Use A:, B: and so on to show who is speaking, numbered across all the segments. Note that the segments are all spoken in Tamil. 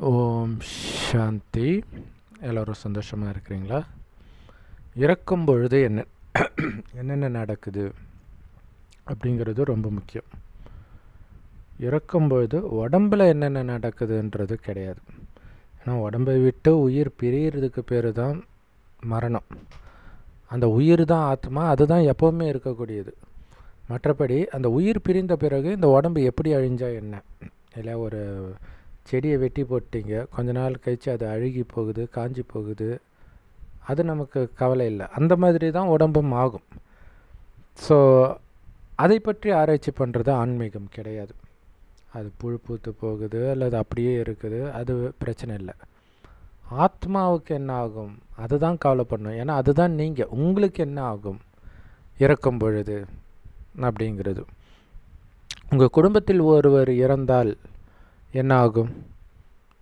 A: ஓம் சாந்தி. எல்லோரும் சந்தோஷமாக இருக்கிறீங்களா? இறக்கும் பொழுது என்னென்ன நடக்குது அப்படிங்கிறது ரொம்ப முக்கியம். இறக்கும்பொழுது உடம்பில் என்னென்ன நடக்குதுன்றது கிடையாது. ஏன்னா உடம்பை விட்டு உயிர் பிரியறதுக்கு பேர் தான் மரணம். அந்த உயிர் தான் ஆத்மா, அதுதான் எப்போவுமே இருக்கக்கூடியது. மற்றபடி அந்த உயிர் பிரிந்த பிறகு இந்த உடம்பு எப்படி அழிஞ்சால் என்ன? இல்லை ஒரு செடியை வெட்டி போட்டிங்க, கொஞ்ச நாள் கழித்து அது அழுகி போகுது, காஞ்சி போகுது, அது நமக்கு கவலை இல்லை. அந்த மாதிரி தான் உடம்பும் ஆகும். ஸோ அதை பற்றி ஆராய்ச்சி பண்ணுறது ஆன்மீகம் கிடையாது. அது புழு பூத்து போகுது அல்லது அப்படியே இருக்குது, அது பிரச்சனை இல்லை. ஆத்மாவுக்கு என்ன ஆகும் அதுதான் கவலைப்படணும். ஏன்னா அதுதான் நீங்கள், உங்களுக்கு என்ன ஆகும் இறக்கும் பொழுது அப்படிங்கிறது. உங்கள் குடும்பத்தில் ஒருவர் இறந்தால் என்ன ஆகும்?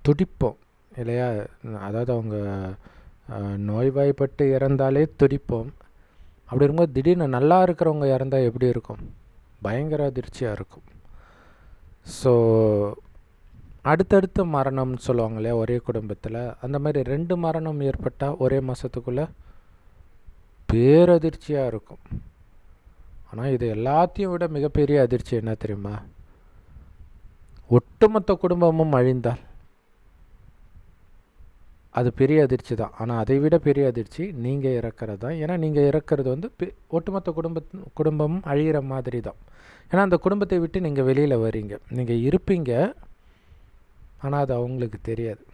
A: துடிப்போம் இல்லையா? அதாவது அவங்க நோய்வாய்ப்பட்டு இறந்தாலே துடிப்போம். அப்படி இருக்கும்போது திடீர்னு நல்லா இருக்கிறவங்க இறந்தால் எப்படி இருக்கும்? பயங்கர அதிர்ச்சியாக இருக்கும். ஸோ அடுத்தடுத்து மரணம்னு சொல்லுவாங்க இல்லையா ஒரே குடும்பத்தில், அந்த மாதிரி 2 மரணம் ஏற்பட்டால் ஒரே மாதத்துக்குள்ளே பேரதிர்ச்சியாக இருக்கும். ஆனால் இது எல்லாத்தையும் விட மிகப்பெரிய அதிர்ச்சி என்ன தெரியுமா? ஒட்டுமொத்த குடும்பமும் அழிந்தால் அது பெரிய அதிர்ச்சி தான். ஆனால் அதை விட பெரிய அதிர்ச்சி நீங்கள் இறக்கிறது தான். ஏன்னா நீங்கள் இறக்கிறது ஒட்டுமொத்த குடும்பமும் அழிகிற மாதிரி தான். ஏன்னா அந்த குடும்பத்தை விட்டு நீங்கள் வெளியில் வரீங்க, நீங்கள் இருப்பீங்க, ஆனால் அது அவங்களுக்கு தெரியாது.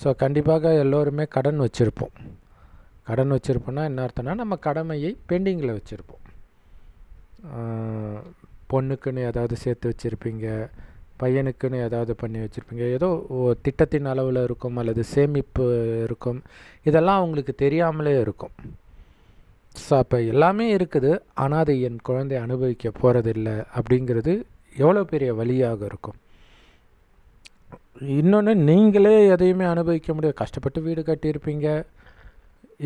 A: ஸோ கண்டிப்பாக எல்லோருமே கடன் வச்சுருப்போம். கடன் வச்சுருப்போன்னா என்ன அர்த்தம்னா, நம்ம கடமையை பெண்டிங்கில் வச்சுருப்போம். பொண்ணுக்குன்னு ஏதாவது சேர்த்து வச்சுருப்பீங்க, பையனுக்குன்னு ஏதாவது பண்ணி வச்சுருப்பீங்க, ஏதோ திட்டத்தின் அளவில் இருக்கும் அல்லது சேமிப்பு இருக்கும். இதெல்லாம் அவங்களுக்கு தெரியாமலே இருக்கும். ஸோ அப்போ எல்லாமே இருக்குது, ஆனால் அதை என் குழந்தை அனுபவிக்க போகிறதில்லை அப்படிங்கிறது எவ்வளோ பெரிய வலியாக இருக்கும். இன்னொன்று, நீங்களே எதையுமே அனுபவிக்க முடியாது. கஷ்டப்பட்டு வீடு கட்டியிருப்பீங்க,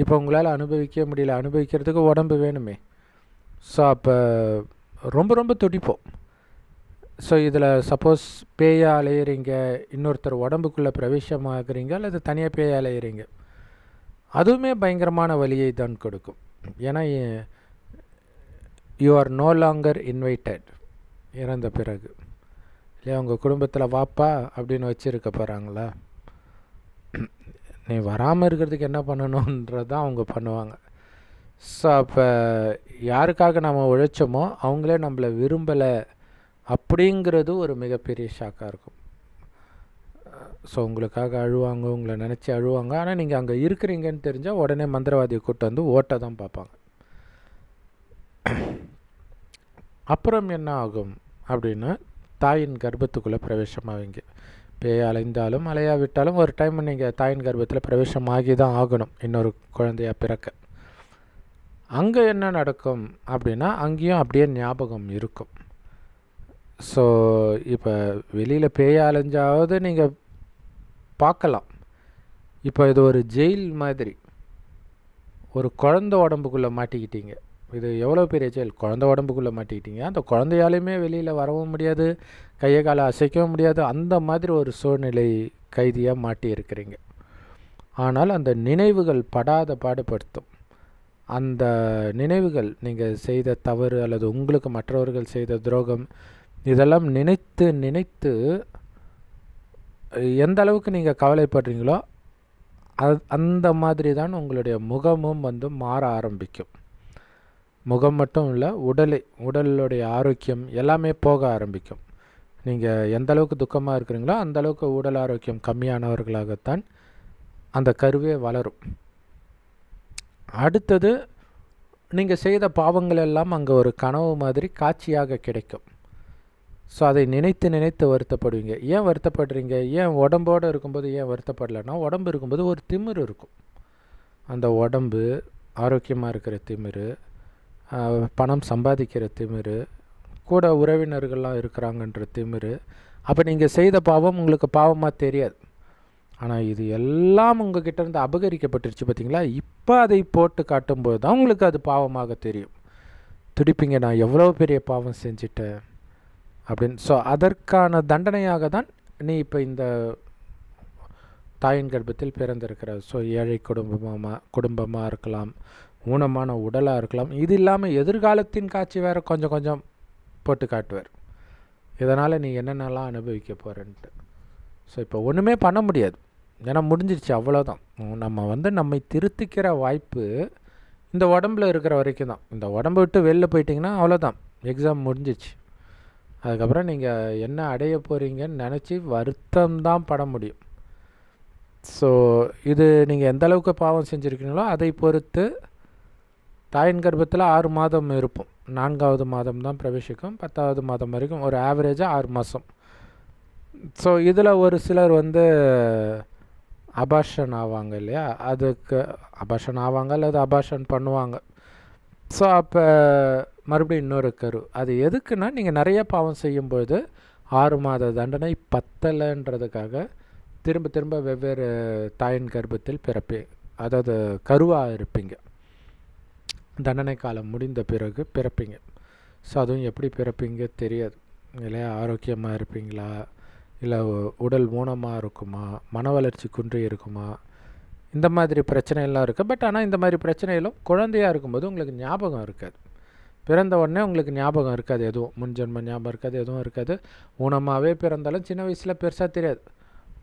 A: இப்போ உங்களால் அனுபவிக்க முடியல. அனுபவிக்கிறதுக்கு உடம்பு வேணுமே. ஸோ அப்போ ரொம்ப ரொம்ப துடிப்போம். ஸோ இதில் சப்போஸ் பேயாக அலையிறீங்க, இன்னொருத்தர் உடம்புக்குள்ளே பிரவேசமாகறீங்க அல்லது தனியாக பேயாக அலையிறீங்க, அதுவுமே பயங்கரமான வலியை தான் கொடுக்கும். ஏன்னா you are no longer invited. இறந்த பிறகு இல்லையா, உங்கள் குடும்பத்தில் வாப்பா அப்படின்னு வச்சுருக்க போகிறாங்களா? நீ வராமல் இருக்கிறதுக்கு என்ன பண்ணணுன்றதான் அவங்க பண்ணுவாங்க. ஸோ அப்போ யாருக்காக நம்ம உழைச்சோமோ அவங்களே நம்மளை விரும்பலை அப்படிங்கிறது ஒரு மிகப்பெரிய ஷாக்காக இருக்கும். ஸோ உங்களுக்காக அழுவாங்க, உங்களை நினச்சி அழுவாங்க. ஆனால் நீங்கள் அங்கே இருக்கிறீங்கன்னு தெரிஞ்சால் உடனே மந்திரவாதியை கூட்டு வந்து ஓட்ட தான் பார்ப்பாங்க. அப்புறம் என்ன ஆகும் அப்படின்னா, தாயின் கர்ப்பத்துக்குள்ளே பிரவேசமாவீங்க. பேய் அலைந்தாலும் அலையாவிட்டாலும் ஒரு டைம் நீங்கள் தாயின் கர்ப்பத்தில் பிரவேசமாகி தான் ஆகணும் இன்னொரு குழந்தையாக பிறக்க. அங்கே என்ன நடக்கும் அப்படின்னா, அங்கேயும் அப்படியே ஞாபகம் இருக்கும். ஸோ இப்போ வெளியில் பேய் அலைஞ்சாவது நீங்கள் பார்க்கலாம். இப்போ இது ஒரு ஜெயில் மாதிரி. ஒரு குழந்தை உடம்புக்குள்ளே மாட்டிக்கிட்டீங்க. இது எவ்வளோ பெரிய ஜெயில்! குழந்தை உடம்புக்குள்ளே மாட்டிக்கிட்டீங்க. அந்த குழந்தையாலையுமே வெளியில் வரவும் முடியாது, கையை காலை அசைக்கவும் முடியாது. அந்த மாதிரி ஒரு சூழ்நிலை கைதியாக மாட்டி இருக்கிறீங்க. ஆனால் அந்த நினைவுகள் படாத பாடுபடுத்தும். அந்த நினைவுகள் நீங்கள் செய்த தவறு அல்லது உங்களுக்கு மற்றவர்கள் செய்த துரோகம், இதெல்லாம் நினைத்து நினைத்து எந்த அளவுக்கு நீங்கள் கவலைப்படுறீங்களோ அந்த மாதிரி தான் உங்களுடைய முகமும் மாற ஆரம்பிக்கும். முகம் மட்டும் இல்லை, உடலுடைய ஆரோக்கியம் எல்லாமே போக ஆரம்பிக்கும். நீங்கள் எந்த அளவுக்கு துக்கமாக இருக்கிறீங்களோ அந்த அளவுக்கு உடல் ஆரோக்கியம் கம்மியானவர்களாகத்தான் அந்த கருவே வளரும். அடுத்தது, நீங்கள் செய்த பாவங்கள் எல்லாம் அங்கே ஒரு கனவு மாதிரி காட்சியாக கிடைக்கும். ஸோ அதை நினைத்து நினைத்து வருத்தப்படுவீங்க. ஏன் வருத்தப்படுறீங்க? ஏன் உடம்போடு இருக்கும்போது ஏன் வருத்தப்படலைன்னா, உடம்பு இருக்கும்போது ஒரு திமிரு இருக்கும். அந்த உடம்பு ஆரோக்கியமாக இருக்கிற திமிரு, பணம் சம்பாதிக்கிற திமிரு, கூட உறவினர்கள்லாம் இருக்கிறாங்கன்ற திமிரு. அப்போ நீங்கள் செய்த பாவம் உங்களுக்கு பாவமாக தெரியாது. ஆனால் இது எல்லாம் உங்கள் கிட்டேருந்து அபகரிக்கப்பட்டுருச்சு பார்த்தீங்களா? இப்போ அதை போட்டு காட்டும்போது தான் உங்களுக்கு அது பாவமாக தெரியும். துடிப்பீங்க, நான் எவ்வளோ பெரிய பாவம் செஞ்சிட்டேன் அப்படின்னு. ஸோ அதற்கான தண்டனையாக தான் நீ இப்போ இந்த தாயின் கர்ப்பத்தில் பிறந்திருக்கிறார். ஸோ ஏழை குடும்பமாக இருக்கலாம், ஊனமான உடலாக இருக்கலாம். இது இல்லாமல் எதிர்காலத்தின் காட்சி வேறு கொஞ்சம் கொஞ்சம் போட்டு காட்டுவார். இதனால் நீ என்னென்னலாம் அனுபவிக்க போகிறேன்ட்டு. ஸோ இப்போ ஒன்றுமே பண்ண முடியாது, ஏன்னா முடிஞ்சிருச்சு, அவ்வளோதான். நம்ம நம்மை திருத்திக்கிற வாய்ப்பு இந்த உடம்புல இருக்கிற வரைக்கும் தான். இந்த உடம்பு விட்டு வெளில போயிட்டிங்கன்னா அவ்வளோதான், எக்ஸாம் முடிஞ்சிச்சு. அதுக்கப்புறம் நீங்கள் என்ன அடைய போகிறீங்கன்னு நினச்சி வருத்தம்தான் பட முடியும். ஸோ இது நீங்கள் எந்த அளவுக்கு பாவம் செஞ்சுருக்கீங்களோ அதை பொறுத்து தாயின் கர்ப்பத்தில் 6 மாதம் இருப்போம். 4வது மாதம் தான் பிரவேசிக்கும், 10வது மாதம் வரைக்கும், ஒரு ஆவரேஜாக 6 மாதம். ஸோ இதில் ஒரு சிலர் அபார்ஷன் ஆவாங்க இல்லையா, அதுக்கு அபார்ஷன் ஆவாங்க அல்லது அபார்ஷன் பண்ணுவாங்க. ஸோ அப்போ மறுபடியும் இன்னொரு கரு. அது எதுக்குன்னா, நீங்கள் நிறைய பாவம் செய்யும்பொழுது 6 மாத தண்டனை பத்தலைன்றதுக்காக திரும்ப திரும்ப வெவ்வேறு தாயின் கர்ப்பத்தில் அதாவது கருவாக இருப்பீங்க. தண்டனை காலம் முடிந்த பிறகு பிறப்பீங்க. ஸோ அதுவும் எப்படி பிறப்பீங்க தெரியாது இல்லையா. ஆரோக்கியமாக இருப்பீங்களா, இல்லை உடல் ஊனமாக இருக்குமா, மன வளர்ச்சி குன்றி இருக்குமா, இந்த மாதிரி பிரச்சனையெல்லாம் இருக்குது. பட் ஆனால் இந்த மாதிரி பிரச்சனைகளும் குழந்தையாக இருக்கும்போது உங்களுக்கு ஞாபகம் இருக்காது. பிறந்த உடனே உங்களுக்கு ஞாபகம் இருக்காது, எதுவும் முன்ஜென்ம ஞாபகம் இருக்காது, எதுவும் இருக்காது. ஊனமாகவே பிறந்தாலும் சின்ன வயசில் பெருசாக தெரியாது.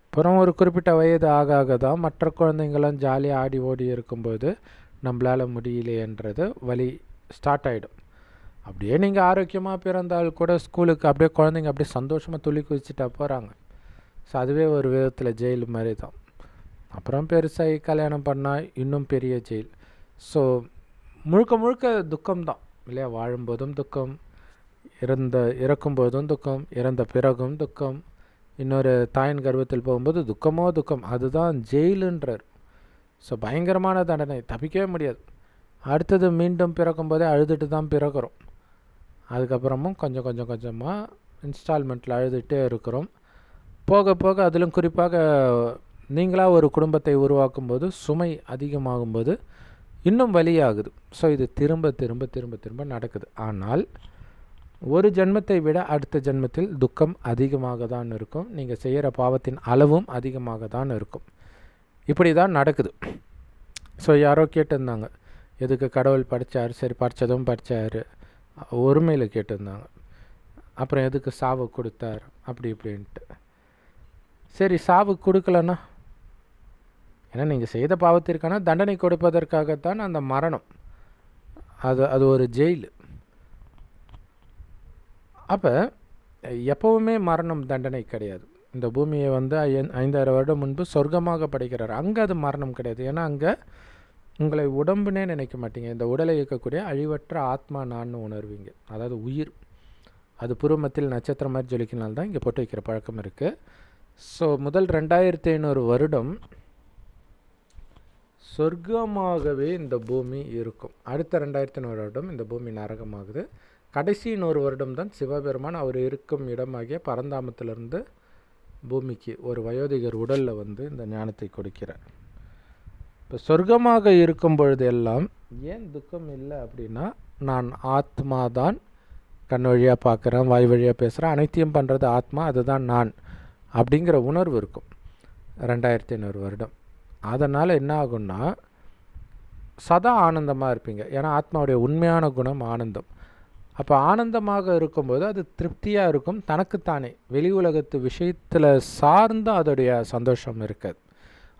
A: அப்புறம் ஒரு குறிப்பிட்ட வயது ஆக தான் மற்ற குழந்தைங்களும் ஜாலியாக ஆடி ஓடி இருக்கும்போது நம்மளால் முடியலையன்றது வலி ஸ்டார்ட் ஆகிடும். அப்படியே நீங்கள் ஆரோக்கியமாக பிறந்தால் கூட ஸ்கூலுக்கு அப்படியே குழந்தைங்க அப்படியே சந்தோஷமாக துள்ளி குதிச்சுட்டா போகிறாங்க. ஸோ அதுவே ஒரு விதத்தில் ஜெயில் மாதிரி தான். அப்புறம் பெருசாகி கல்யாணம் பண்ணால் இன்னும் பெரிய ஜெயில். ஸோ முழுக்க முழுக்க துக்கம்தான் இல்லையா. வாழும்போதும் துக்கம், இறக்கும்போதும் துக்கம், இறந்த பிறகும் துக்கம், இன்னொரு தாயின் கர்ப்பத்தில் போகும்போது துக்கமோ துக்கம். அதுதான் ஜெயிலுன்றார். ஸோ பயங்கரமான தண்டனை, தப்பிக்கவே முடியாது. அடுத்தது மீண்டும் பிறக்கும்போதே அழுதுட்டு தான் பிறக்கிறோம். அதுக்கப்புறமும் கொஞ்சம் கொஞ்சமாக இன்ஸ்டால்மெண்ட்டில் அழுதுகிட்டே இருக்கிறோம். போக போக அதிலும் குறிப்பாக நீங்களாக ஒரு குடும்பத்தை உருவாக்கும்போது சுமை அதிகமாகும்போது இன்னும் வலியாகுது. ஸோ இது திரும்ப திரும்ப திரும்ப திரும்ப நடக்குது. ஆனால் ஒரு ஜென்மத்தை விட அடுத்த ஜென்மத்தில் துக்கம் அதிகமாக தான் இருக்கும். நீங்கள் செய்கிற பாவத்தின் அளவும் அதிகமாக தான் இருக்கும். இப்படி தான் நடக்குது. ஸோ யாரோ கேட்டிருந்தாங்க, எதுக்கு கடவுள் படித்தார்? சரி, படித்ததும் படித்தார், ஒருமையில் கேட்டிருந்தாங்க. அப்புறம் எதுக்கு சாவு கொடுத்தார் அப்படி இப்படின்ட்டு. சரி, சாவு கொடுக்கலன்னா, ஏன்னா நீங்கள் செய்த பாவத்திற்கான தண்டனை கொடுப்பதற்காகத்தான் அந்த மரணம். அது ஒரு ஜெயில். அப்போ எப்போவுமே மரணம் தண்டனை கிடையாது. இந்த பூமியை 5000 வருடம் முன்பு சொர்க்கமாக படைக்கிறார். அங்கே அது மரணம் கிடையாது. ஏன்னா அங்கே உங்களை உடம்புனே நினைக்க மாட்டீங்க. இந்த உடலை இயக்கக்கூடிய அழிவற்ற ஆத்மா நான் உணர்வீங்க. அதாவது உயிர். அது பூர்வமத்தில் நட்சத்திரம் மாதிரி ஜொலிக்கினால்தான் இங்கே போட்டு வைக்கிற பழக்கம் இருக்குது. ஸோ முதல் 2500 வருடம் சொர்க்கமாகவே இந்த பூமி இருக்கும். அடுத்த 2500 வருடம் இந்த பூமி நரகமாகுது. கடைசி 100 வருடம் தான் சிவபெருமான் அவர் இருக்கும் இடமாகிய பரந்தாமத்திலிருந்து பூமிக்கு ஒரு வயோதிகர் உடலில் இந்த ஞானத்தை கொடுக்கிறார். இப்போ சொர்க்கமாக இருக்கும் பொழுது எல்லாம் ஏன் துக்கம் இல்லை அப்படின்னா, நான் ஆத்மா தான், கண் வழியாக பார்க்குறேன், வாய் வழியாக பேசுகிறேன், அனைத்தையும் பண்ணுறது ஆத்மா, அதுதான் நான் அப்படிங்கிற உணர்வு இருக்கும் 2500 வருடம். அதனால் என்ன ஆகும்னா சதா ஆனந்தமாக இருப்பீங்க. ஏன்னா ஆத்மாவுடைய உண்மையான குணம் ஆனந்தம். அப்போ ஆனந்தமாக இருக்கும்போது அது திருப்தியாக இருக்கும். தனக்குத்தானே வெளி உலகத்து விஷயத்தில் சார்ந்து அதோடைய சந்தோஷம் இருக்காது.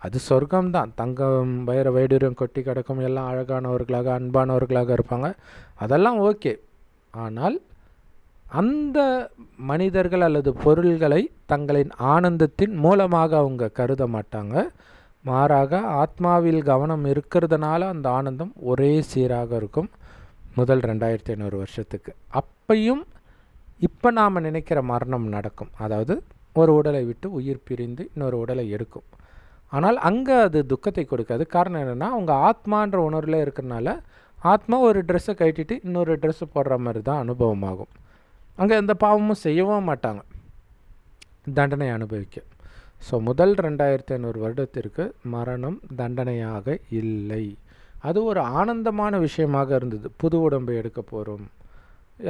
A: அது சொர்க்கம்தான். தங்கம் வைர வைடூரியம் கொட்டி கிடக்கும், எல்லாம் அழகானவர்களாக அன்பானவர்களாக இருப்பாங்க, அதெல்லாம் ஓகே. ஆனால் அந்த மனிதர்கள் அல்லது பொருள்களை தங்களின் ஆனந்தத்தின் மூலமாக அவங்க கருத மாட்டாங்க. மாறாக ஆத்மாவில் கவனம் இருக்கிறதுனால அந்த ஆனந்தம் ஒரே சீராக இருக்கும் முதல் 2500 வருஷத்துக்கு. அப்பையும் இப்போ நாம் நினைக்கிற மரணம் நடக்கும். அதாவது ஒரு உடலை விட்டு உயிர் பிரிந்து இன்னொரு உடலை எடுக்கும். ஆனால் அங்கே அது துக்கத்தை கொடுக்காது. காரணம் என்னென்னா, அவங்க ஆத்மான்ற உணர்வில் இருக்கிறனால ஆத்மா ஒரு ட்ரெஸ்ஸை கட்டிட்டு இன்னொரு ட்ரெஸ்ஸு போடுற மாதிரி தான் அனுபவமாகும். அங்கே எந்த பாவமும் செய்யவும் மாட்டாங்க, தண்டனை அனுபவிக்க. ஸோ முதல் 2500 வருடத்திற்கு மரணம் தண்டனையாக இல்லை. அது ஒரு ஆனந்தமான விஷயமாக இருந்தது. புது உடம்பை எடுக்க போகிறோம்.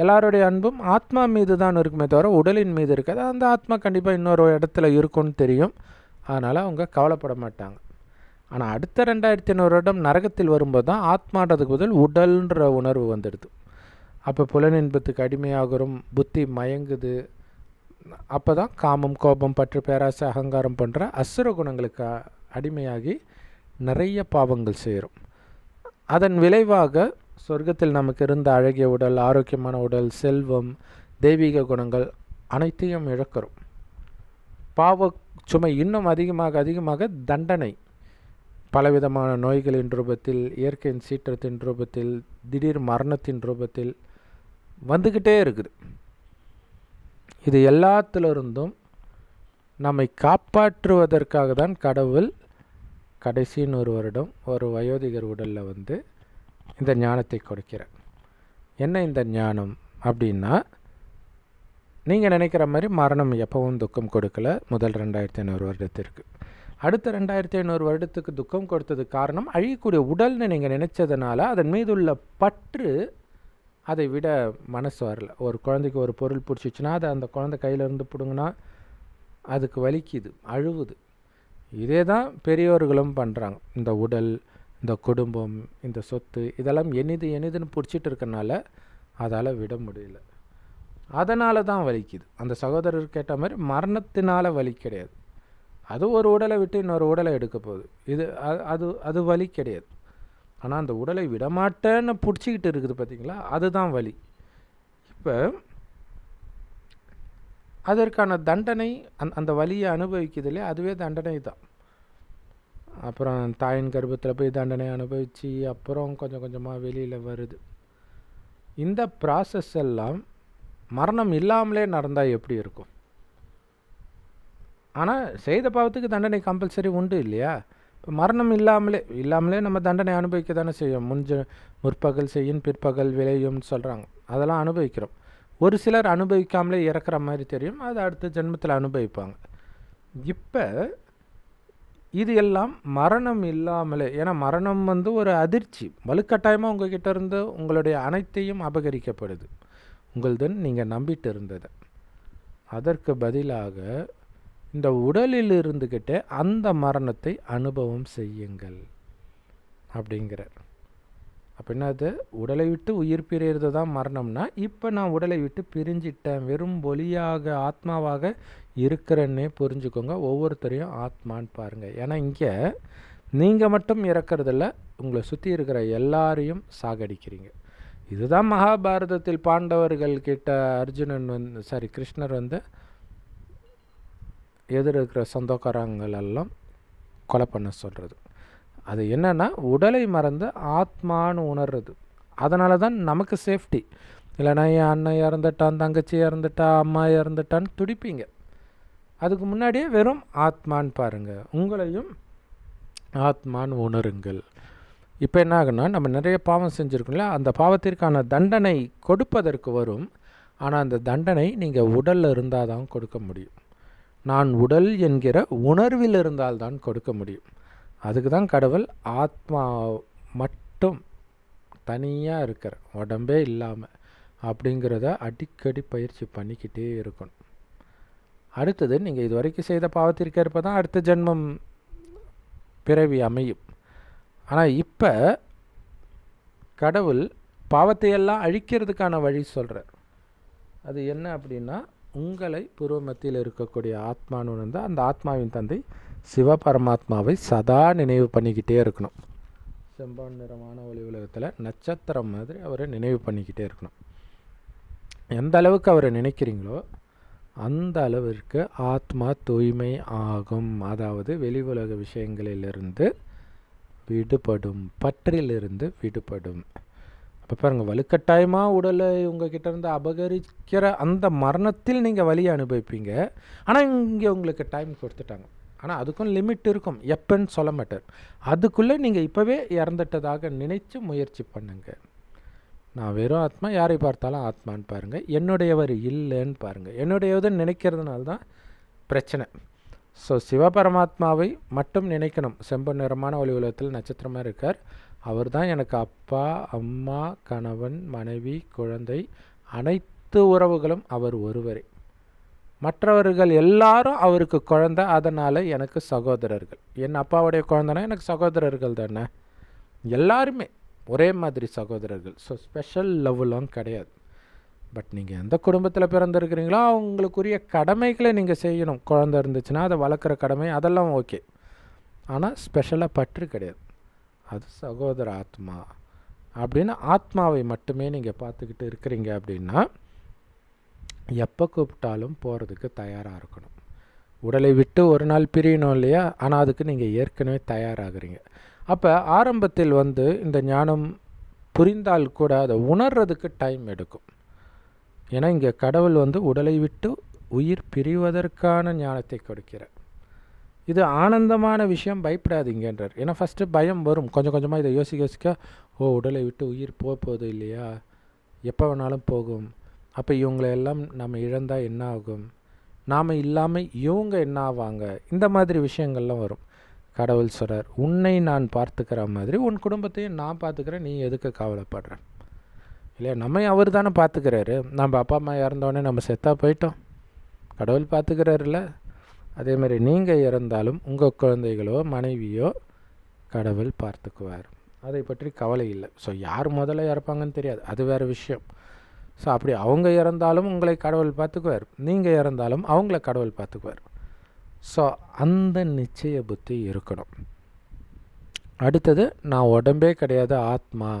A: எல்லாருடைய அன்பும் ஆத்மா மீது தான் இருக்குமே தவிர உடலின் மீது இருக்காது. அந்த ஆத்மா கண்டிப்பாக இன்னொரு இடத்துல இருக்கும்னு தெரியும். அதனால் அவங்க கவலைப்பட மாட்டாங்க. ஆனால் அடுத்த 2500 வருடம் நரகத்தில் வரும்போது தான் ஆத்மான்றதுக்கு பதில் உடல்ன்ற உணர்வு வந்துடுது. அப்போ புலனின்பத்துக்கு அடிமையாகிறோம், புத்தி மயங்குது. அப்போ தான் காமம், கோபம், பற்று, பேராசை, அகங்காரம் போன்ற அசுர குணங்களுக்கு அடிமையாகி நிறைய பாவங்கள் செய்கிறோம். அதன் விளைவாக சொர்க்கத்தில் நமக்கு இருந்த அழகிய உடல், ஆரோக்கியமான உடல், செல்வம், தெய்வீக குணங்கள் அனைத்தையும் இழக்கிறோம். பாவ சுமை இன்னும் அதிகமாக தண்டனை பலவிதமான நோய்களின் ரூபத்தில், இயற்கையின் சீற்றத்தின் ரூபத்தில், திடீர் மரணத்தின் ரூபத்தில் வந்துக்கிட்டே இருக்குது. இது எல்லாத்திலிருந்தும் நம்மை காப்பாற்றுவதற்காக தான் கடவுள் கடைசி 100 வருடம் ஒரு வயோதிகர் உடலில் இந்த ஞானத்தை கொடுக்கிறார். என்ன இந்த ஞானம் அப்படின்னா, நீங்கள் நினைக்கிற மாதிரி மரணம் எப்பவும் துக்கம் கொடுக்கல முதல் 2500 வருடத்திற்கு. அடுத்த 2500 வருடத்துக்கு துக்கம் கொடுத்தது காரணம் அழியக்கூடிய உடல்னு நீங்கள் நினச்சதுனால அதன் மீது உள்ள பற்று அதை விட மனசு வரல. ஒரு குழந்தைக்கு ஒரு பொருள் பிடிச்சிச்சுன்னா அதை அந்த குழந்தை கையிலேருந்து பிடுங்கினா அதுக்கு வலிக்குது, அழுவுது. இதே தான் பெரியோர்களும் பண்ணுறாங்க. இந்த உடல், இந்த குடும்பம், இந்த சொத்து இதெல்லாம் எனிதுன்னு பிடிச்சிட்டு இருக்கனால அதால் விட முடியல. அதனால தான் வலிக்குது. அந்த சகோதரர் கேட்ட மாதிரி மரணத்தினால வலி கிடையாது. அது ஒரு உடலை விட்டு இன்னொரு உடலை எடுக்க போகுது. இது அது வலி கிடையாது. ஆனால் அந்த உடலை விடமாட்டேன்னு பிடிச்சிக்கிட்டு இருக்குது பார்த்தீங்களா, அதுதான் வலி. இப்போ அதற்கான தண்டனை அந்த வலியை அனுபவிக்குது இல்லையா, அதுவே தண்டனை தான். அப்புறம் தாயின் கர்ப்பத்தில் போய் தண்டனை அனுபவித்து அப்புறம் கொஞ்சம் கொஞ்சமாக வெளியில் வருது. இந்த ப்ராசஸ் எல்லாம் மரணம் இல்லாமலே நடந்தால் எப்படி இருக்கும்? ஆனால் செய்த பாவத்துக்கு தண்டனை கம்பல்சரி உண்டு இல்லையா? இப்போ மரணம் இல்லாமலே நம்ம தண்டனை அனுபவிக்க தானே செய்யும். முற்பகல் செய்யும் பிற்பகல் விளையும்னு சொல்கிறாங்க, அதெல்லாம் அனுபவிக்கிறோம். ஒரு சிலர் அனுபவிக்காமலே இறக்குற மாதிரி தெரியும், அது அடுத்த ஜென்மத்தில் அனுபவிப்பாங்க. இப்போ இது எல்லாம் மரணம் இல்லாமலே, ஏன்னா மரணம் ஒரு அதிர்ச்சி, வலுக்கட்டாயமாக உங்ககிட்ட இருந்து உங்களுடைய அனைத்தையும் அபகரிக்கப்படுது, உங்களதுன்னு நீங்கள் நம்பிட்டு இருந்தது. அதற்கு பதிலாக இந்த உடலில் இருந்துக்கிட்டே அந்த மரணத்தை அனுபவம் செய்யுங்கள் அப்படிங்கிறார். அப்படின்னா அது உடலை விட்டு உயிர் பிரிகிறது தான் மரணம்னா, இப்போ நான் உடலை விட்டு பிரிஞ்சிட்டேன், வெறும் ஒளியாக ஆத்மாவாக இருக்கிறேன்னே புரிஞ்சுக்கோங்க. ஒவ்வொருத்தரையும் ஆத்மான்னு பாருங்கள். ஏன்னா இங்கே நீங்கள் மட்டும் இறக்கிறதில்ல, உங்களை சுற்றி இருக்கிற எல்லாரையும் சாகடிக்கிறீங்க. இதுதான் மகாபாரதத்தில் பாண்டவர்கள் கிட்ட அர்ஜுனன் கிருஷ்ணர் எதிர் இருக்கிற சொந்தக்காரங்களெல்லாம் கொலை பண்ண சொல்கிறது. அது என்னென்னா உடலை மறந்து ஆத்மானு உணர்றது. அதனால தான் நமக்கு சேஃப்டி. இல்லைனா என் அண்ணன் இறந்துட்டான், தங்கச்சி இறந்துட்டா, அம்மா இறந்துட்டான்னு துடிப்பீங்க. அதுக்கு முன்னாடியே வெறும் ஆத்மான்னு பாருங்கள், உங்களையும் ஆத்மான்னு உணருங்கள். இப்போ என்ன ஆகுன்னா, நம்ம நிறைய பாவம் செஞ்சுருக்கோம்ல, அந்த பாவத்திற்கான தண்டனை கொடுப்பதற்கு வரும். ஆனால் அந்த தண்டனை நீங்கள் உடலில் இருந்தால் தான் கொடுக்க முடியும். நான் உடல் என்கிற உணர்வில் இருந்தால்தான் கொடுக்க முடியும். அதுக்கு தான் கடவுள் ஆத்மா மட்டும் தனியாக இருக்கிற, உடம்பே இல்லாமல் அப்படிங்கிறத அடிக்கடி பயிற்சி பண்ணிக்கிட்டே இருக்கணும். அடுத்தது, நீங்கள் இது வரைக்கும் செய்த பாவத்திற்கு ஏற்ப தான் அடுத்த ஜென்மம் பிறவி அமையும். ஆனால் இப்போ கடவுள் பாவத்தையெல்லாம் அழிக்கிறதுக்கான வழி சொல்கிறார். அது என்ன அப்படின்னா, உங்களை பூர்வ மத்தியில் இருக்கக்கூடிய ஆத்மான்னு உணர்ந்து அந்த ஆத்மாவின் தந்தை சிவபரமாத்மாவை சதா நினைவு பண்ணிக்கிட்டே இருக்கணும். செம்பான் நிறமான ஒளி உலகத்தில் நட்சத்திரம் மாதிரி அவரை நினைவு பண்ணிக்கிட்டே இருக்கணும். எந்த அளவுக்கு அவரை நினைக்கிறீங்களோ அந்த அளவிற்கு ஆத்மா தூய்மை ஆகும். அதாவது வெளி உலக விஷயங்களிலிருந்து விடுபடும், பற்றிலிருந்து விடுபடும். அப்போ பாருங்கள், வலுக்கட்டாயமாக உடலை உங்ககிட்ட இருந்து அபகரிக்கிற அந்த மரணத்தில் நீங்கள் வலியை அனுபவிப்பீங்க. ஆனால் இங்கே உங்களுக்கு டைம் கொடுத்துட்டாங்க. ஆனால் அதுக்கும் லிமிட் இருக்கும், எப்போன்னு சொல்ல மாட்டார். அதுக்குள்ளே நீங்கள் இப்போவே இறந்துட்டதாக நினைச்சு முயற்சி பண்ணுங்கள். நான் வெறும் ஆத்மா, யாரை பார்த்தாலும் ஆத்மான்னு பாருங்கள், என்னுடையவர் இல்லைன்னு பாருங்கள். என்னுடையதுன்னு நினைக்கிறதுனால தான் பிரச்சனை. ஸோ சிவபரமாத்மாவை மட்டும் நினைக்கணும். செம்பு நிறமான ஒளி உலகத்தில் நட்சத்திரமாக இருக்கார். அவர் தான் எனக்கு அப்பா, அம்மா, கணவன், மனைவி, குழந்தை, அனைத்து உறவுகளும் அவர் ஒருவரே. மற்றவர்கள் எல்லாரும் அவருக்கு குழந்தை, அதனால் எனக்கு சகோதரர்கள். என் அப்பாவுடைய குழந்தைனா எனக்கு சகோதரர்கள் தானே, எல்லாருமே ஒரே மாதிரி சகோதரர்கள். ஸோ ஸ்பெஷல் லவ்லாம் கிடையாது. பட் நீங்கள் எந்த குடும்பத்தில் பிறந்திருக்கிறீங்களோ அவங்களுக்குரிய கடமைகளை நீங்கள் செய்யணும். குழந்தை இருந்துச்சுன்னா அதை வளர்க்குற கடமை அதெல்லாம் ஓகே. ஆனால் ஸ்பெஷலாக பற்று கிடையாது. அது சகோதர ஆத்மா அப்படின்னு ஆத்மாவை மட்டுமே நீங்கள் பார்த்துக்கிட்டு இருக்கிறீங்க அப்படின்னா எப்போ கூப்பிட்டாலும் போகிறதுக்கு தயாராக இருக்கணும். உடலை விட்டு ஒரு நாள் பிரியணும் இல்லையா, ஆனால் அதுக்கு நீங்கள் ஏற்கனவே தயாராகிறீங்க. அப்போ ஆரம்பத்தில் இந்த ஞானம் புரிந்தால் கூட அதை உணர்றதுக்கு டைம் எடுக்கும். ஏன்னா இங்கே கடவுள் உடலை விட்டு உயிர் பிரிவதற்கான ஞானத்தை கொடுக்கிறார். இது ஆனந்தமான விஷயம், பயப்படாதீங்கன்றார். ஏன்னா ஃபஸ்ட்டு பயம் வரும், கொஞ்சம் கொஞ்சமாக இதை யோசிக்க உடலை விட்டு உயிர் போகுது இல்லையா, எப்போ வேணாலும் போகும், அப்போ இவங்களெல்லாம் நம்ம இழந்தால் என்ன ஆகும், நாம் இல்லாமல் இவங்க என்ன ஆவாங்க, இந்த மாதிரி விஷயங்கள்லாம் வரும். கடவுள் சொல்கிறார், உன்னை நான் பார்த்துக்கிற மாதிரி உன் குடும்பத்தையும் நான் பார்த்துக்கிறேன், நீ எதுக்கு கவலைப்படுற இல்லையா. நம்ம அவர் தானே பார்த்துக்கிறாரு. நம்ம அப்பா அம்மா இறந்தோடனே நம்ம செத்தாக போயிட்டோம், கடவுள் பார்த்துக்கிறாருல்ல. அதேமாதிரி நீங்கள் இறந்தாலும் உங்கள் குழந்தைகளோ மனைவியோ கடவுள் பார்த்துக்குவார், அதை பற்றி கவலை இல்லை. ஸோ யார் முதல்ல இறப்பாங்கன்னு தெரியாது, அது வேறு விஷயம். ஸோ அப்படி அவங்க இறந்தாலும் உங்களை கடவுள் பார்த்துக்குவார், நீங்கள் இறந்தாலும் அவங்கள கடவுள் பார்த்துக்குவார். ஸோ அந்த நிச்சய புத்தி இருக்கணும். அடுத்தது, நான் உடம்பே கிடையாது ஆத்மா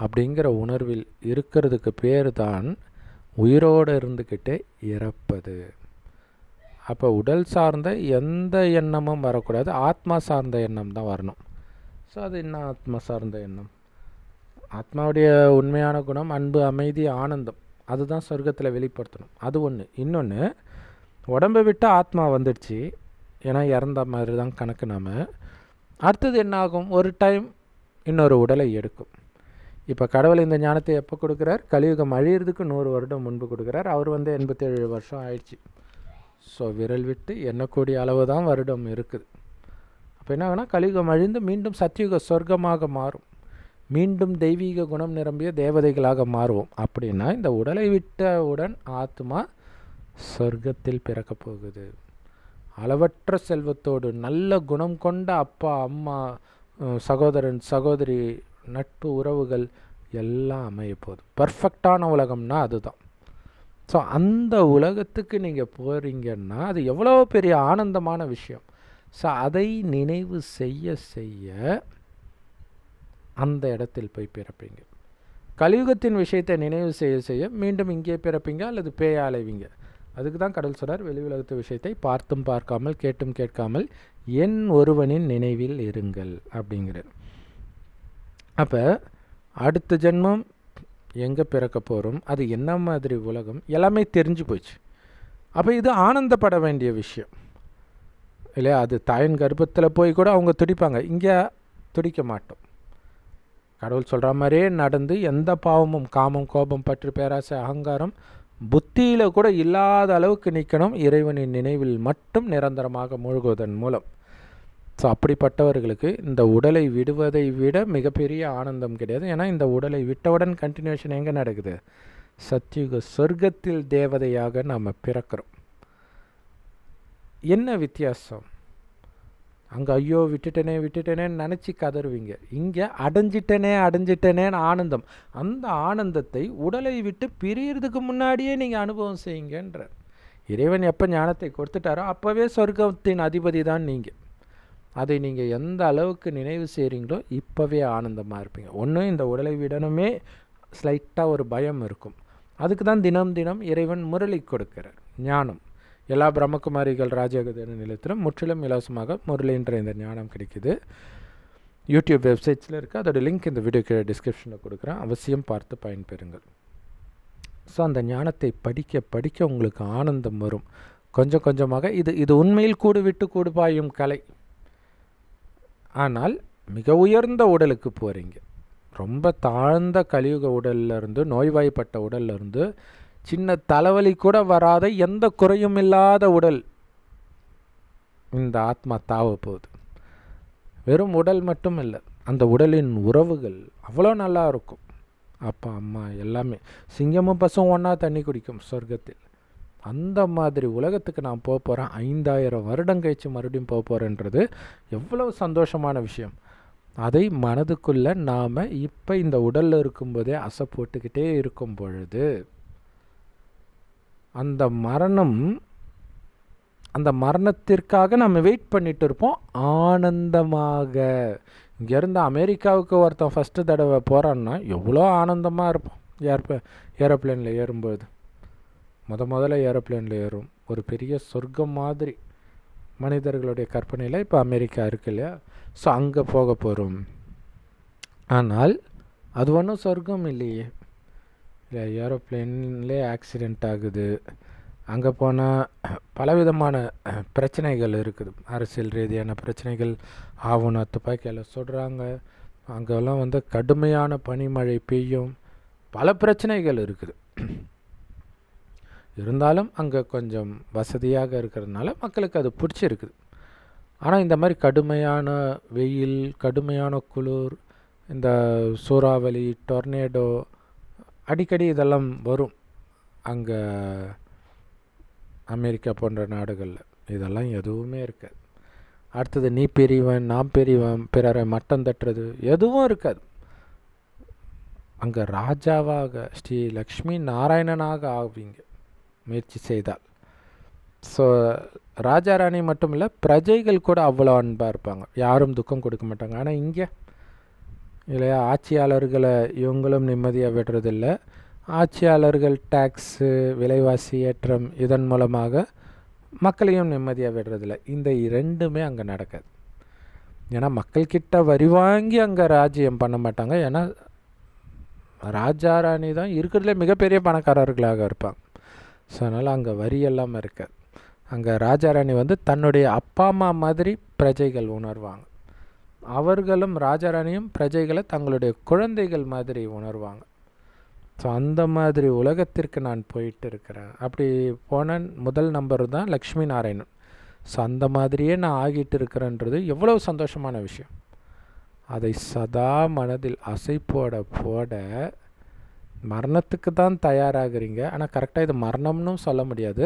A: அப்படிங்கிற உணர்வில் இருக்கிறதுக்கு பேர் தான் உயிரோடு இருந்துக்கிட்டே இறப்பது. அப்போ உடல் சார்ந்த எந்த எண்ணமும் வரக்கூடாது, ஆத்மா சார்ந்த எண்ணம் தான் வரணும். ஸோ அது என்ன ஆத்மா சார்ந்த எண்ணம்? ஆத்மாவுடைய உண்மையான குணம் அன்பு, அமைதி, ஆனந்தம். அதுதான் சொர்க்கத்தில் வெளிப்படுத்தணும். அது ஒன்று. இன்னொன்று, உடம்பை விட்டு ஆத்மா வந்துடுச்சு, ஏன்னா இறந்த மாதிரி தான் கணக்கு. நாம் அடுத்தது என்ன ஆகும், ஒரு டைம் இன்னொரு உடலை எடுக்கும். இப்போ கடவுள் இந்த ஞானத்தை எப்போ கொடுக்குறார், கலியுகம் அழியிறதுக்கு 100 வருடம் முன்பு கொடுக்குறார். அவர் 87 வருஷம் ஆயிடுச்சு. ஸோ விரல் விட்டு எண்ணக்கூடிய அளவு தான் வருடம் இருக்குது. அப்போ என்ன ஆகுனா, கலியுகம் அழிந்து மீண்டும் சத்தியுக சொர்க்கமாக மாறும், மீண்டும் தெய்வீக குணம் நிரம்பிய தேவதைகளாக மாறுவோம். அப்படின்னா இந்த உடலை விட்டவுடன் ஆத்மா சொர்க்கத்தில் பிறக்கப் போகுது. அளவற்ற செல்வத்தோடு நல்ல குணம் கொண்ட அப்பா அம்மா சகோதரன் சகோதரி நட்பு உறவுகள் எல்லாம் அமைய போகுது. பர்ஃபெக்டான உலகம்னா அதுதான். ஸோ அந்த உலகத்துக்கு நீங்கள் போகிறீங்கன்னா அது எவ்வளோ பெரிய ஆனந்தமான விஷயம். ஸோ அதை நினைவு செய்ய செய்ய அந்த இடத்தில் போய் பிறப்பீங்க. கலியுகத்தின் விஷயத்தை நினைவு செய்ய செய்ய மீண்டும் இங்கே பிறப்பீங்க அல்லது பேய அலைவீங்க. அதுக்கு தான் கடவுள் சொல்கிறார், வெளி உலகத்து விஷயத்தை பார்த்தும் பார்க்காமல் கேட்டும் கேட்காமல் என் ஒருவனின் நினைவில் இருங்கள் அப்படிங்கிறார். அப்போ அடுத்த ஜென்மம் எங்கே பிறக்க போகிறோம், அது என்ன மாதிரி உலகம், எல்லாமே தெரிஞ்சு போச்சு. அப்போ இது ஆனந்தப்பட வேண்டிய விஷயம் இல்லையா. அது தாயின் கர்ப்பத்தில் போய் கூட அவங்க துடிப்பாங்க, இங்கே துடிக்க மாட்டோம். கடவுள் சொல்கிற மாதிரியே நடந்து எந்த பாவமும் காமம் கோபம் பற்று பேராசை அகங்காரம் புத்தியில் கூட இல்லாத அளவுக்கு நிற்கணும், இறைவனின் நினைவில் மட்டும் நிரந்தரமாக மூழ்குவதன் மூலம். ஸோ அப்படிப்பட்டவர்களுக்கு இந்த உடலை விடுவதை விட மிகப்பெரிய ஆனந்தம் கிடையாது. ஏன்னா இந்த உடலை விட்டவுடன் கண்டினியூஷன் எங்கே நடக்குது, சத்தியுக சொர்க்கத்தில் தேவதையாக நாம் பிறக்கிறோம். என்ன வித்தியாசம், அங்கே ஐயோ விட்டுட்டேனேன்னு நினச்சி கதறுவீங்க, இங்கே அடைஞ்சிட்டேனேன்னு ஆனந்தம். அந்த ஆனந்தத்தை உடலை விட்டு பிரியறதுக்கு முன்னாடியே நீங்கள் அனுபவம் செய்யுங்கன்ற. இறைவன் எப்போ ஞானத்தை கொடுத்துட்டாரோ அப்போவே சொர்க்கத்தின் அதிபதி தான் நீங்கள். அதை நீங்கள் எந்த அளவுக்கு நினைவு செய்கிறீங்களோ இப்போவே ஆனந்தமாக இருப்பீங்க. ஒன்று, இந்த உடலை விடணுமே ஸ்லைட்டாக ஒரு பயம் இருக்கும். அதுக்கு தான் தினம் தினம் இறைவன் முரளி கொடுக்கிறார். ஞானம் எல்லா பிரம்மகுமாரிகள் ராஜயோக நிலையத்திலும் முற்றிலும் இலவசமாக முரளின்ற இந்த ஞானம் கிடைக்குது. யூடியூப் வெப்சைட்ஸில் இருக்குது, அதோட லிங்க் இந்த வீடியோ கீழே டிஸ்கிரிப்ஷனில் கொடுக்குறேன், அவசியம் பார்த்து பயன்பெறுங்கள். ஸோ அந்த ஞானத்தை படிக்க படிக்க உங்களுக்கு ஆனந்தம் வரும். கொஞ்சம் கொஞ்சமாக இது உண்மையில் கூடு விட்டு கூடு பாயும் கலை. ஆனால் மிக உயர்ந்த உடலுக்கு போகிறீங்க. ரொம்ப தாழ்ந்த கலியுக உடல்லேருந்து, நோய்வாய்ப்பட்ட உடல்லேருந்து, சின்ன தலைவலி கூட வராத எந்த குறையும் இல்லாத உடல் இந்த ஆத்மா தாவ போகுது. வெறும் உடல் மட்டும் இல்லை, அந்த உடலின் உறவுகள் அவ்வளோ நல்லா இருக்கும். அப்பா அம்மா எல்லாமே, சிங்கமும் பசும் ஒன்றா தண்ணி குடிக்கும் சொர்க்கத்தில். அந்த மாதிரி உலகத்துக்கு நான் போக போகிறேன், 5000 வருடம் கழிச்சு மறுபடியும் போக போகிறேன்றது எவ்வளவு சந்தோஷமான விஷயம். அதை மனதுக்குள்ளே நாம் இப்போ இந்த உடலில் இருக்கும்போதே அசை போட்டுக்கிட்டே இருக்கும் பொழுது அந்த மரணத்திற்காக நம்ம வெயிட் பண்ணிட்டு இருப்போம் ஆனந்தமாக. இங்கேருந்து அமெரிக்காவுக்கு ஒருத்தன் ஃபஸ்ட்டு தடவை போகிறான்னா எவ்வளோ ஆனந்தமாக இருப்போம். ஏரோப்ளேனில் ஏறும்போது முதல்ல ஏரோப்ளேனில் ஏறும், ஒரு பெரிய சொர்க்கம் மாதிரி மனிதர்களுடைய கற்பனையில் இப்போ அமெரிக்கா இருக்கு இல்லையா. ஸோ அங்கே போக போகிறோம். ஆனால் அது ஒன்றும் சொர்க்கம் இல்லையே. இல்லை, ஏரோப்ளேன்லேயே ஆக்சிடெண்ட் ஆகுது. அங்கே போனால் பலவிதமான பிரச்சனைகள் இருக்குது, அரசியல் ரீதியான பிரச்சனைகள். ஆவணம் துப்பாக்கியால் சுடுறாங்க. அங்கெல்லாம் கடுமையான பனிமழை பெய்யும், பல பிரச்சனைகள் இருக்குது. இருந்தாலும் அங்கே கொஞ்சம் வசதியாக இருக்கிறதுனால மக்களுக்கு அது பிடிச்சிருக்குது. ஆனால் இந்த மாதிரி கடுமையான வெயில், கடுமையான குளிர், இந்த சூறாவளி, டொர்னேடோ அடிக்கடி இதெல்லாம் வரும் அங்கே அமெரிக்கா போன்ற நாடுகளில். இதெல்லாம் எதுவுமே இருக்காது. அடுத்தது நீ பெரியவன் நான் பெரியவன், பிறரை மட்டம் தட்டுறது எதுவும் இருக்காது. அங்கே ராஜாவாக ஸ்ரீ லக்ஷ்மி நாராயணனாக ஆவீங்க முயற்சி செய்தால். ஸோ ராஜா ராணி மட்டும் இல்லை, பிரஜைகள் கூட அவ்வளோ அன்பாக இருப்பாங்க, யாரும் துக்கம் கொடுக்க மாட்டாங்க. ஆனால் இங்கே இல்லையா, ஆட்சியாளர்களை இவங்களும் நிம்மதியாக விடுறதில்லை. ஆட்சியாளர்கள் டேக்ஸு, விலைவாசி ஏற்றம் இதன் மூலமாக மக்களையும் நிம்மதியாக விடுறதில்லை. இந்த இரண்டுமே அங்கே நடக்காது. ஏன்னா மக்கள்கிட்ட வரி வாங்கி அங்கே ராஜ்யம் பண்ண மாட்டாங்க. ஏன்னா ராஜா ராணி தான் இருக்கிறதுலே மிகப்பெரிய பணக்காரர்களாக இருப்பாங்க. ஸோ அதனால் அங்கே வரி எல்லாமே இருக்காது. அங்கே ராஜா ராணி தன்னுடைய அப்பா அம்மா மாதிரி பிரஜைகள் உணர்வாங்க. அவர்களும் ராஜா ராணியும் பிரஜைகளை தங்களுடைய குழந்தைகள் மாதிரி உணர்வாங்க. ஸோ அந்த மாதிரி உலகத்திற்கு நான் போயிட்டு இருக்கிறேன். அப்படி போன முதல் நம்பர் தான் லக்ஷ்மி நாராயணன். ஸோ அந்த மாதிரியே நான் ஆகிட்டு இருக்கிறேன்றது எவ்வளோ சந்தோஷமான விஷயம். அதை சதா மனதில் அசை போட போட மரணத்துக்கு தான் தயாராகிறீங்க. ஆனால் கரெக்டாக இது மரணம்னு சொல்ல முடியாது.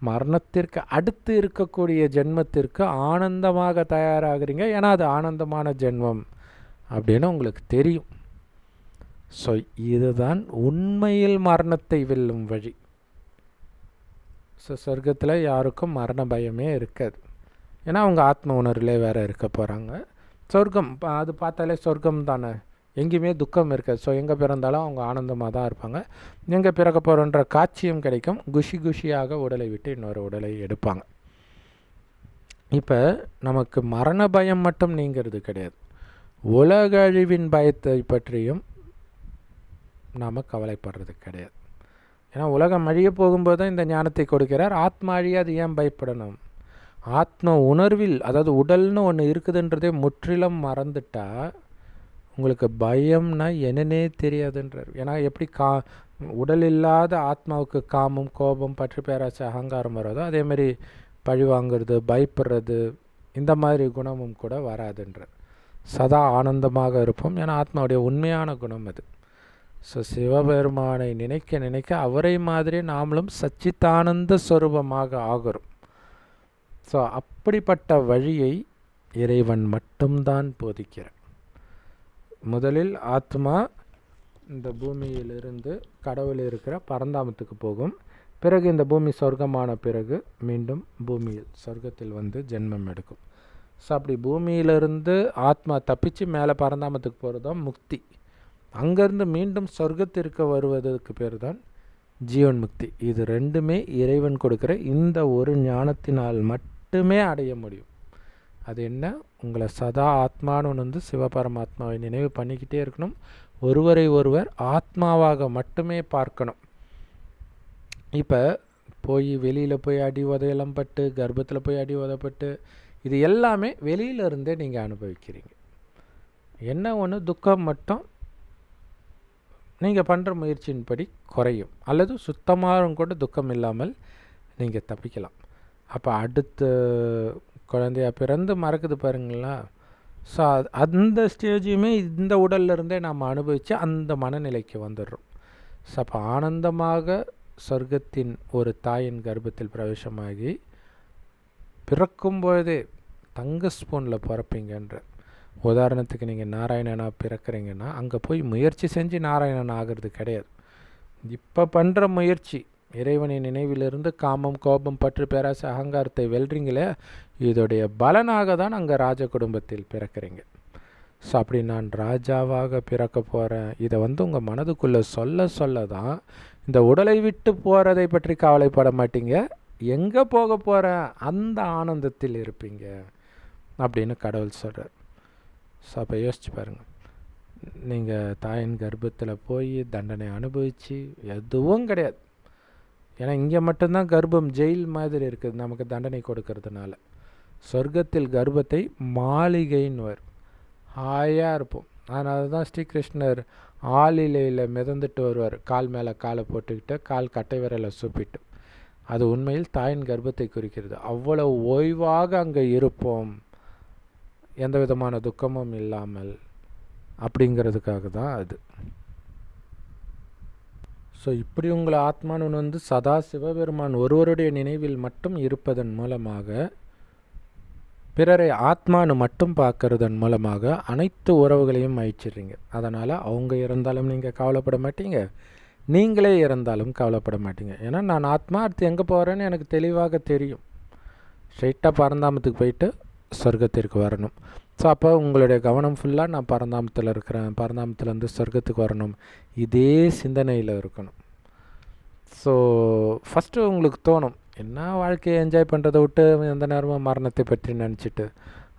A: மரணத்திற்கு அடுத்து இருக்கக்கூடிய ஜென்மத்திற்கு ஆனந்தமாக தயாராகிறீங்க. ஏன்னா அது ஆனந்தமான ஜென்மம் அப்படின்னு உங்களுக்கு தெரியும். ஸோ இதுதான் உண்மையில் மரணத்தை வெல்லும் வழி. ஸோ சொர்க்கத்தில் யாருக்கும் மரண பயமே இருக்காது. ஏன்னா அவங்க ஆத்ம உணர்விலே வேறு இருக்க போகிறாங்க. சொர்க்கம் அது பார்த்தாலே சொர்க்கம் தானே, எங்கேயுமே துக்கம் இருக்காது. ஸோ எங்கே பிறந்தாலும் அவங்க ஆனந்தமாக தான் இருப்பாங்க. எங்கே பிறக்க போகிறோன்ற காட்சியும் கிடைக்கும். குஷியாக உடலை விட்டு இன்னொரு உடலை எடுப்பாங்க. இப்போ நமக்கு மரண பயம் மட்டும் நீங்கிறது கிடையாது, உலக அழிவின் பயத்தை பற்றியும் நாம் கவலைப்படுறது கிடையாது. ஏன்னா உலகம் அழிய போகும்போது தான் இந்த ஞானத்தை கொடுக்கிறார். ஆத்மா அழியாது, ஏன் பயப்படணும்? ஆத்ம உணர்வில், அதாவது உடல்னு ஒன்று இருக்குதுன்றதே முற்றிலும் மறந்துட்டா உங்களுக்கு பயம்னா என்னன்னே தெரியாதுன்றார். ஏன்னா எப்படி உடல் இல்லாத ஆத்மாவுக்கு காமம், கோபம், பற்று, பேராசை, அகங்காரம் வராதோ அதேமாதிரி பழி வாங்கிறது, பயப்படுறது, இந்த மாதிரி குணமும் கூட வராதுன்றார். சதா ஆனந்தமாக இருப்போம். ஏன்னா ஆத்மாவுடைய உண்மையான குணம் அது. ஸோ சிவபெருமானை நினைக்க நினைக்க அவரை மாதிரி நாமளும் சச்சித்தானந்த ஸ்வரூபமாக ஆகிறோம். ஸோ அப்படிப்பட்ட வழியை இறைவன் மட்டும்தான் போதிக்கிறார். முதலில் ஆத்மா இந்த பூமியிலிருந்து கடவுள் இருக்கிற பரந்தாமத்துக்கு போகும். பிறகு இந்த பூமி சொர்க்கமான பிறகு மீண்டும் பூமியில் சொர்க்கத்தில் ஜென்மம் எடுக்கும். ஸோ அப்படி பூமியிலிருந்து ஆத்மா தப்பிச்சு மேலே பரந்தாமத்துக்கு போகிறது தான் முக்தி. அங்கேருந்து மீண்டும் சொர்க்கத்திற்கு வருவதற்கு பேர் தான் ஜீவன் முக்தி. இது ரெண்டுமே இறைவன் கொடுக்குற இந்த ஒரு ஞானத்தினால் மட்டுமே அடைய முடியும். அது என்ன? உங்களை சதா ஆத்மானு சிவபரமாத்மாவை நினைவு பண்ணிக்கிட்டே இருக்கணும். ஒருவரை ஒருவர் ஆத்மாவாக மட்டுமே பார்க்கணும். இப்போ வெளியில் போய் அடி உதையெல்லாம் பட்டு, கர்ப்பத்தில் போய் அடி உதப்பட்டு, இது எல்லாமே வெளியிலிருந்தே நீங்கள் அனுபவிக்கிறீங்க. என்ன ஒன்று, துக்கம் மட்டும் நீங்கள் பண்ணுற முயற்சியின்படி குறையும், அல்லது சுத்தமாக கூட துக்கம் இல்லாமல் நீங்கள் தப்பிக்கலாம். அப்போ அடுத்த குழந்தையாக பிறந்து மறக்குது பாருங்களா. ஸோ அந்த ஸ்டேஜையுமே இந்த உடல்லிருந்தே நாம் அனுபவித்து அந்த மனநிலைக்கு வந்துடுறோம். ஸோ அப்போ ஆனந்தமாக சொர்க்கத்தின் ஒரு தாயின் கர்ப்பத்தில் பிரவேசமாகி பிறக்கும்பொழுதே தங்க ஸ்பூனில் பிறப்பீங்கன்ற. உதாரணத்துக்கு நீங்கள் நாராயணனாக பிறக்கிறீங்கன்னா அங்கே போய் முயற்சி செஞ்சு நாராயணன் ஆகிறது கிடையாது. இப்போ பண்ணுற முயற்சி இறைவனின் நினைவிலிருந்து காமம், கோபம், பற்று, பேராசை, அகங்காரத்தை வெல்றீங்களே, இதோடைய பலனாக தான் அங்கே ராஜ குடும்பத்தில் பிறக்கிறீங்க. ஸோ அப்படி நான் ராஜாவாக பிறக்க போகிறேன், இதை உங்கள் மனதுக்குள்ளே சொல்ல தான் இந்த உடலை விட்டு போகிறதை பற்றி கவலைப்பட மாட்டீங்க. எங்கே போக போகிறேன் அந்த ஆனந்தத்தில் இருப்பீங்க அப்படின்னு கடவுள் சொல்கிறார். ஸோ அப்போ யோசிச்சு பாருங்கள், நீங்கள் தாயின் கர்ப்பத்தில் போய் தண்டனை அனுபவித்து எதுவும் கிடையாது. ஏன்னா இங்கே மட்டும்தான் கர்ப்பம் ஜெயில் மாதிரி இருக்குது நமக்கு தண்டனை கொடுக்கறதுனால. சொர்க்கத்தில் கர்ப்பத்தை மாளிகைன்னு வரும், ஹாயாக இருப்போம். அதனால தான் ஸ்ரீகிருஷ்ணர் ஆளிலையில் மிதந்துட்டு வருவார், கால் மேலே காலை போட்டுக்கிட்டு கால் கட்டை விரலை சூப்பிட்டு. அது உண்மையில் தாயின் கர்ப்பத்தை குறிக்கிறது. அவ்வளோ ஓய்வாக அங்கே இருப்போம், எந்த விதமான துக்கமும் இல்லாமல், அப்படிங்கிறதுக்காக தான் அது. ஸோ இப்படி உங்களை ஆத்மானு சதா சிவபெருமான் ஒருவருடைய நினைவில் மட்டும் இருப்பதன் மூலமாக, பிறரை ஆத்மானு மட்டும் பார்க்கறதன் மூலமாக அனைத்து உறவுகளையும் அழிச்சிடுறீங்க. அதனால் அவங்க இறந்தாலும் நீங்கள் கவலைப்பட மாட்டீங்க, நீங்களே இறந்தாலும் கவலைப்பட மாட்டீங்க. ஏன்னா நான் ஆத்மா, அடுத்து எங்கே போகிறேன்னு எனக்கு தெளிவாக தெரியும். ஸ்ட்ரைட்டாக பரந்தாமத்துக்கு போயிட்டு சொர்க்கத்திற்கு வரணும். ஸோ அப்போ உங்களுடைய கவனம் ஃபுல்லாக நான் பரந்தாமத்தில் இருக்கிறேன், பரந்தாமத்துலேருந்து சொர்க்கத்துக்கு வரணும், இதே சிந்தனையில் இருக்கணும். ஸோ ஃபஸ்ட்டு உங்களுக்கு தோணும், என்ன வாழ்க்கையை என்ஜாய் பண்ணுறதை விட்டு எந்த நேரமும் மரணத்தை பற்றி நினச்சிட்டு,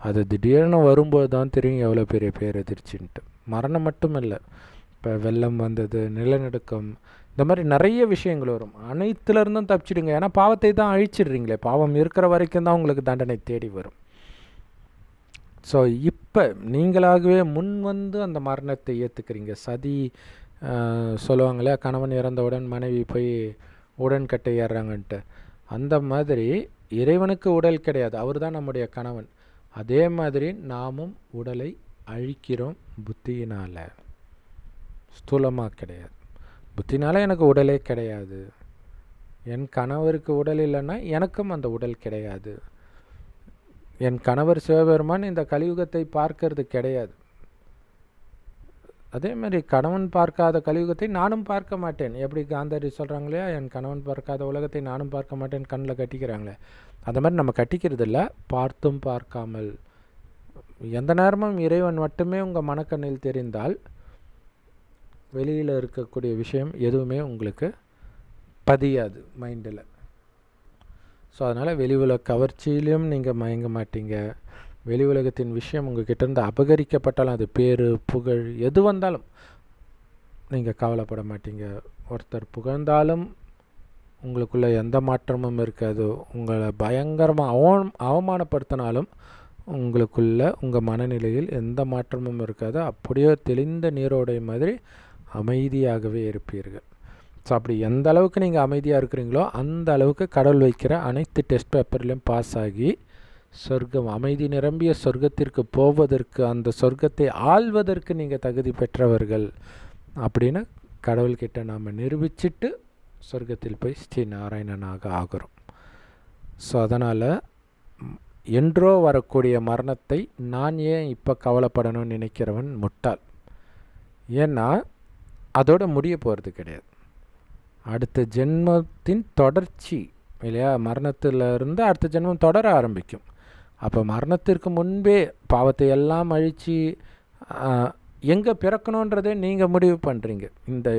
A: அது திடீர்னு வரும்போது தான் தெரியும் எவ்வளோ பெரிய பேரதிர்ச்சின்ட்டு. மரணம் மட்டும் இல்லை, இப்போ வெள்ளம் வந்தது, நிலநடுக்கம், இந்த மாதிரி நிறைய விஷயங்கள் வரும். அனைத்துலேருந்தும் தப்பிச்சிடுங்க. ஏன்னா பாவத்தை தான் அழிச்சிடுறீங்களே, பாவம் இருக்கிற வரைக்கும் தான் உங்களுக்கு தண்டனை தேடி வரும். ஸோ இப்போ நீங்களாகவே முன் அந்த மரணத்தை ஏற்றுக்கிறீங்க. சதி சொல்லுவாங்களே, கணவன் இறந்தவுடன் மனைவி போய் உடன்கட்டை ஏறுறாங்கன்ட்டு, அந்த மாதிரி இறைவனுக்கு உடல் கிடையாது, அவர் தான் நம்முடைய கணவன். அதே மாதிரி நாமும் உடலை அழிக்கிறோம் புத்தியினால், ஸ்தூலமாக கிடையாது. புத்தினால் எனக்கு உடலே கிடையாது, என் கணவருக்கு உடல் இல்லைன்னா எனக்கும் அந்த உடல் கிடையாது. என் கணவர் சிவபெருமான் இந்த கலியுகத்தை பார்க்கறது கிடையாது. அதே மாதிரி கணவன் பார்க்காத கலியுகத்தை நானும் பார்க்க மாட்டேன். எப்படி காந்தாரி சொல்கிறாங்களே, என் கணவன் பார்க்காத உலகத்தை நானும் பார்க்க மாட்டேன், கண்ணில் கட்டிக்கிறாங்களே, அந்த மாதிரி நம்ம கட்டிக்கிறது இல்லை, பார்த்தும் பார்க்காமல் எந்த நேரமும் இறைவன் மட்டுமே உங்கள் மனக்கண்ணில் தெரிந்தால் வெளியில் இருக்கக்கூடிய விஷயம் எதுவுமே உங்களுக்கு பதியாது மைண்டில். ஸோ அதனால் வெளி உலக கவர்ச்சியிலையும் நீங்கள் மயங்க மாட்டீங்க. வெளி உலகத்தின் விஷயம் உங்கள்கிட்ட இருந்து அபகரிக்கப்பட்டாலும், அது பேர் புகழ் எது வந்தாலும் நீங்கள் கவலைப்பட மாட்டீங்க. ஒருத்தர் புகழ்ந்தாலும் உங்களுக்குள்ளே எந்த மாற்றமும் இருக்காது. உங்களை பயங்கரமாக அவமானப்படுத்தினாலும் உங்களுக்குள்ள உங்கள் மனநிலையில் எந்த மாற்றமும் இருக்காது. அப்படியே தெளிந்த நீரோடை மாதிரி அமைதியாகவே இருப்பீர்கள். ஸோ அப்படி எந்த அளவுக்கு நீங்கள் அமைதியாக இருக்கிறீங்களோ அந்த அளவுக்கு கடவுள் வைக்கிற அனைத்து டெஸ்ட் பேப்பர்லேயும் பாஸ் ஆகி சொர்க்கம், அமைதி நிரம்பிய சொர்க்கத்திற்கு போவதற்கு, அந்த சொர்க்கத்தை ஆள்வதற்கு நீங்கள் தகுதி பெற்றவர்கள் அப்படின்னு கடவுள்கிட்ட நாம் நிரூபிச்சுட்டு சொர்க்கத்தில் போய் ஸ்ரீ நாராயணனாக ஆகிறோம். ஸோ அதனால் என்றோ வரக்கூடிய மரணத்தை நான் ஏன் இப்போ கவலைப்படணும்னு நினைக்கிறவன் முட்டாள். ஏன்னா அதோட முடிய போகிறது கிடையாது, அடுத்த ஜென்மத்தின் தொடர்ச்சி இல்லையா. மரணத்திலிருந்து அடுத்த ஜென்மம் தொடர ஆரம்பிக்கும். அப்போ மரணத்திற்கு முன்பே பாவத்தை எல்லாம் அழித்து எங்கே பிறக்கணுன்றதே நீங்கள் முடிவு பண்ணுறீங்க.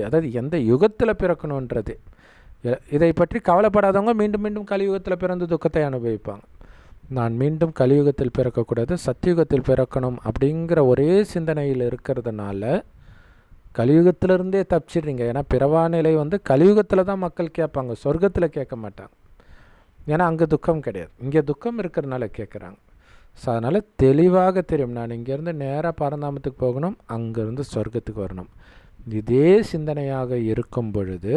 A: அதாவது எந்த யுகத்தில் பிறக்கணுன்றதே. இதை பற்றி கவலைப்படாதவங்க மீண்டும் மீண்டும் கலியுகத்தில் பிறந்து துக்கத்தை அனுபவிப்பாங்க. நான் மீண்டும் கலியுகத்தில் பிறக்கக்கூடாது, சத்தியுகத்தில் பிறக்கணும் அப்படிங்கிற ஒரே சிந்தனையில் இருக்கிறதுனால கலியுகத்திலிருந்தே தப்பிச்சிடுறீங்க. ஏன்னா பிறவா நிலை கலியுகத்தில் தான் மக்கள் கேட்பாங்க, சொர்க்கத்தில் கேட்க மாட்டாங்க. ஏன்னா அங்கே துக்கம் கிடையாது, இங்கே துக்கம் இருக்கிறதுனால கேட்குறாங்க. ஸோ அதனால் தெளிவாக தெரியும், நான் இங்கேருந்து நேராக பரந்தாமத்துக்கு போகணும், அங்கேருந்து சொர்க்கத்துக்கு வரணும். இதே சிந்தனையாக இருக்கும் பொழுது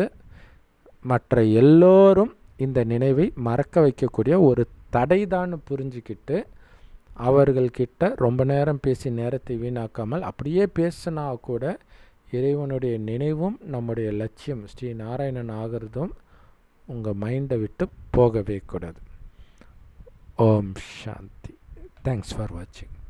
A: மற்ற எல்லோரும் இந்த நினைவை மறக்க வைக்கக்கூடிய ஒரு தடை தான் புரிஞ்சுக்கிட்டு அவர்கள்கிட்ட ரொம்ப நேரம் பேசி நேரத்தை வீணாக்காமல், அப்படியே பேசினா கூட இறைவனுடைய நினைவும் நம்முடைய லட்சியம் ஸ்ரீ நாராயணன் ஆகிறதும் உங்கள் மைண்டை விட்டு போகவே கூடாது. ஓம் சாந்தி. தேங்க்ஸ் ஃபார் வாட்சிங்.